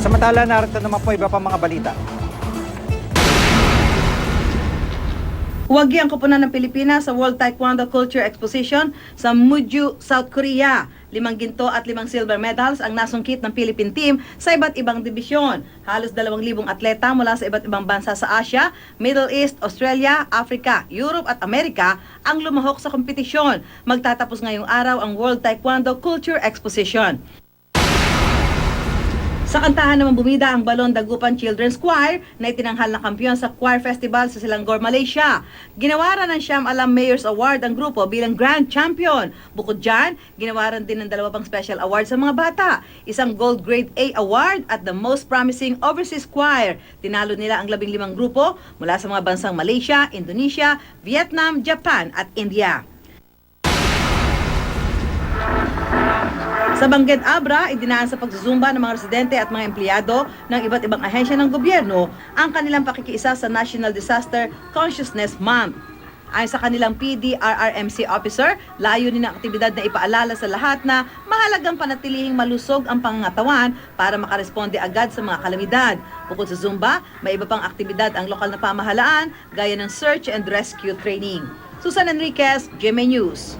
Samantala, narito naman po iba pang mga balita. Huwagi ang koponan ng Pilipinas sa World Taekwondo Culture Exposition sa Muju, South Korea. 5 ginto at 5 silver medals ang nasungkit ng Philippine team sa iba't ibang dibisyon. Halos 2,000 atleta mula sa iba't ibang bansa sa Asia, Middle East, Australia, Africa, Europe at Amerika ang lumahok sa kompetisyon. Magtatapos ngayong araw ang World Taekwondo Culture Exposition. Sa kantahan naman bumida ang Balon Dagupan Children's Choir na itinanghal na kampiyon sa Choir Festival sa Selangor, Malaysia. Ginawaran ng Siam Alam Mayor's Award ang grupo bilang Grand Champion. Bukod dyan, ginawaran din ng 2 pang special award sa mga bata. Isang Gold Grade A Award at the Most Promising Overseas Choir. Tinalo nila ang 15 grupo mula sa mga bansang Malaysia, Indonesia, Vietnam, Japan at India. Sa Benguet Abra, idinaan sa pagzuzumba ng mga residente at mga empleyado ng iba't ibang ahensya ng gobyerno ang kanilang pakikiisa sa National Disaster Consciousness Month. Ayon sa kanilang PDRRMC officer, layunin ng aktibidad na ipaalala sa lahat na mahalagang panatilihing malusog ang pangangatawan para makaresponde agad sa mga kalamidad. Bukod sa Zumba, may iba pang aktibidad ang lokal na pamahalaan gaya ng search and rescue training. Susan Enriquez, GMA News.